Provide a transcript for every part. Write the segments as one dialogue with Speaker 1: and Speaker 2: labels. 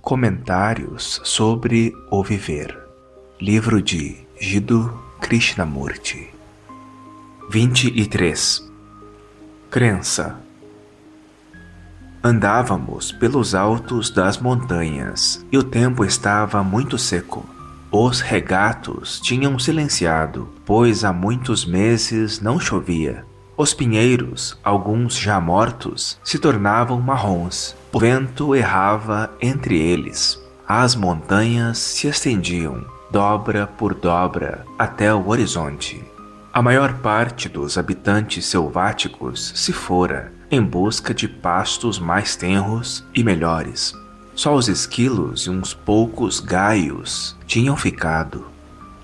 Speaker 1: Comentários sobre o Viver. Livro de Jiddu Krishnamurti. 23. Crença. Andávamos pelos altos das montanhas e o tempo estava muito seco. Os regatos tinham silenciado, pois há muitos meses não chovia. Os pinheiros, alguns já mortos, se tornavam marrons. O vento errava entre eles. As montanhas se estendiam, dobra por dobra, até o horizonte. A maior parte dos habitantes selváticos se fora, em busca de pastos mais tenros e melhores. Só os esquilos e uns poucos gaios tinham ficado.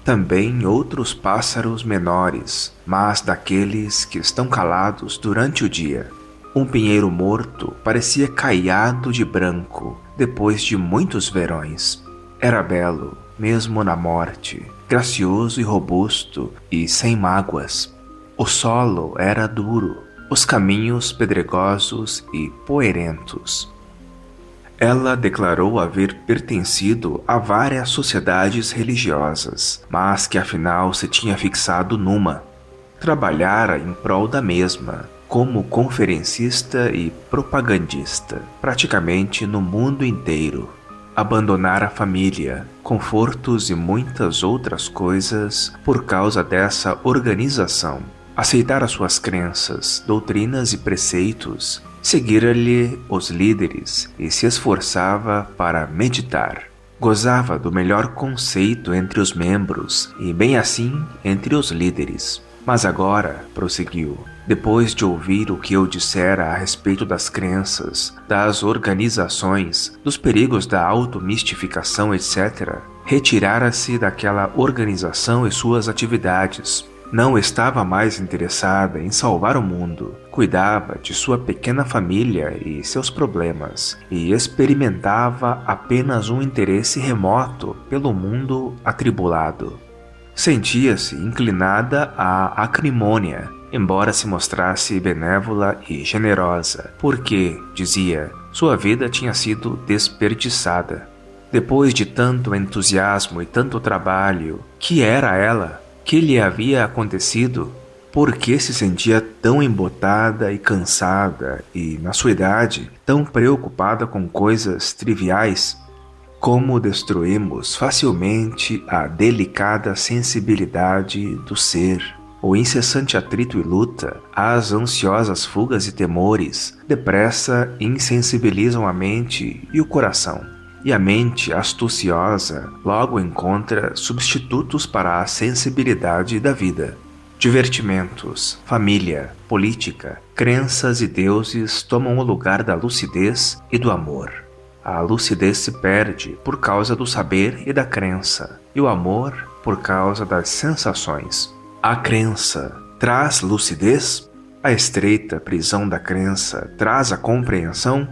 Speaker 1: Também outros pássaros menores, mas daqueles que estão calados durante o dia. Um pinheiro morto parecia caiado de branco, depois de muitos verões. Era belo, mesmo na morte, gracioso e robusto e sem mágoas. O solo era duro, os caminhos pedregosos e poeirentos. Ela declarou haver pertencido a várias sociedades religiosas, mas que afinal se tinha fixado numa. Trabalhara em prol da mesma, como conferencista e propagandista, praticamente no mundo inteiro. Abandonara a família, confortos e muitas outras coisas por causa dessa organização. Aceitara suas crenças, doutrinas e preceitos, seguira-lhe os líderes e se esforçava para meditar. Gozava do melhor conceito entre os membros e bem assim entre os líderes. Mas agora, prosseguiu, depois de ouvir o que eu dissera a respeito das crenças, das organizações, dos perigos da automistificação, etc., retirara-se daquela organização e suas atividades. Não estava mais interessada em salvar o mundo, cuidava de sua pequena família e seus problemas, e experimentava apenas um interesse remoto pelo mundo atribulado. Sentia-se inclinada à acrimônia, embora se mostrasse benévola e generosa, porque, dizia, sua vida tinha sido desperdiçada. Depois de tanto entusiasmo e tanto trabalho, que era ela? Que lhe havia acontecido? Por que se sentia tão embotada e cansada e, na sua idade, tão preocupada com coisas triviais? Como destruímos facilmente a delicada sensibilidade do ser. O incessante atrito e luta, as ansiosas fugas e temores, depressa insensibilizam a mente e o coração. E a mente astuciosa logo encontra substitutos para a sensibilidade da vida. Divertimentos, família, política, crenças e deuses tomam o lugar da lucidez e do amor. A lucidez se perde por causa do saber e da crença, e o amor por causa das sensações. A crença traz lucidez? A estreita prisão da crença traz a compreensão?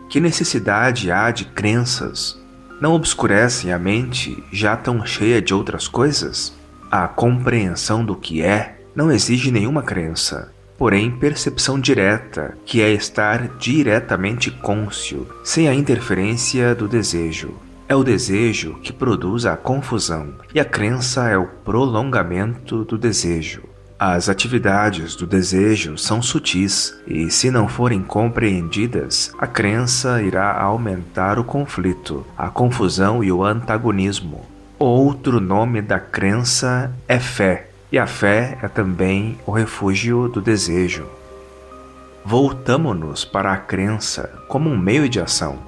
Speaker 1: Que necessidade há de crenças? Não obscurecem a mente já tão cheia de outras coisas? A compreensão do que é não exige nenhuma crença, porém percepção direta, que é estar diretamente cônscio, sem a interferência do desejo. É o desejo que produz a confusão, e a crença é o prolongamento do desejo. As atividades do desejo são sutis, e se não forem compreendidas, a crença irá aumentar o conflito, a confusão e o antagonismo. Outro nome da crença é fé, e a fé é também o refúgio do desejo. Voltamo-nos para a crença como um meio de ação.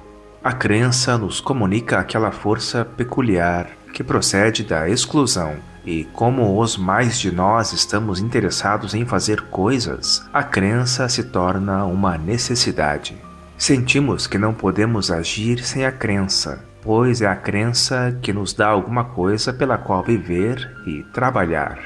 Speaker 1: A crença nos comunica aquela força peculiar que procede da exclusão, e como os mais de nós estamos interessados em fazer coisas, a crença se torna uma necessidade. Sentimos que não podemos agir sem a crença, pois é a crença que nos dá alguma coisa pela qual viver e trabalhar.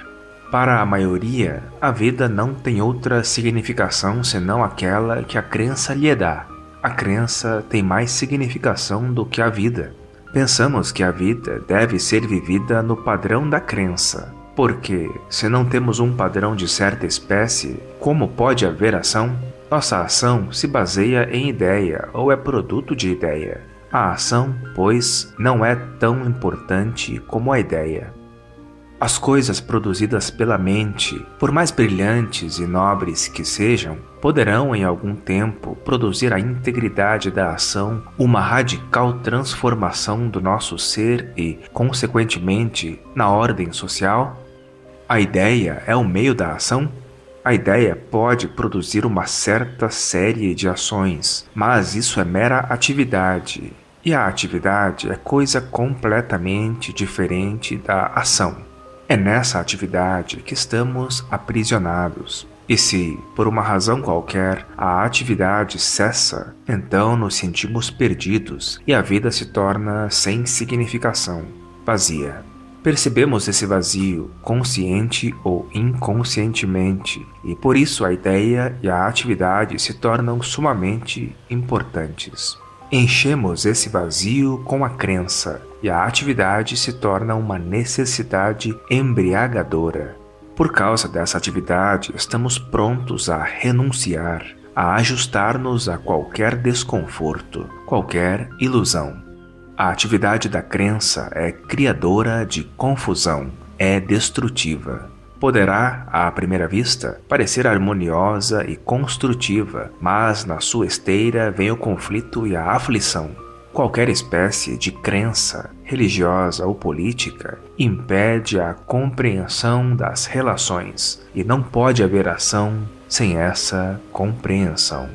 Speaker 1: Para a maioria, a vida não tem outra significação senão aquela que a crença lhe dá. A crença tem mais significação do que a vida. Pensamos que a vida deve ser vivida no padrão da crença, porque, se não temos um padrão de certa espécie, como pode haver ação? Nossa ação se baseia em ideia ou é produto de ideia. A ação, pois, não é tão importante como a ideia. As coisas produzidas pela mente, por mais brilhantes e nobres que sejam, poderão em algum tempo produzir a integridade da ação, uma radical transformação do nosso ser e, consequentemente, na ordem social? A ideia é o meio da ação? A ideia pode produzir uma certa série de ações, mas isso é mera atividade, e a atividade é coisa completamente diferente da ação. É nessa atividade que estamos aprisionados. E se, por uma razão qualquer, a atividade cessa, então nos sentimos perdidos e a vida se torna sem significação, vazia. Percebemos esse vazio, consciente ou inconscientemente, e por isso a ideia e a atividade se tornam sumamente importantes. Enchemos esse vazio com a crença, e a atividade se torna uma necessidade embriagadora. Por causa dessa atividade, estamos prontos a renunciar, a ajustar-nos a qualquer desconforto, qualquer ilusão. A atividade da crença é criadora de confusão, é destrutiva. Poderá, à primeira vista, parecer harmoniosa e construtiva, mas na sua esteira vem o conflito e a aflição. Qualquer espécie de crença, religiosa ou política, impede a compreensão das relações, e não pode haver ação sem essa compreensão.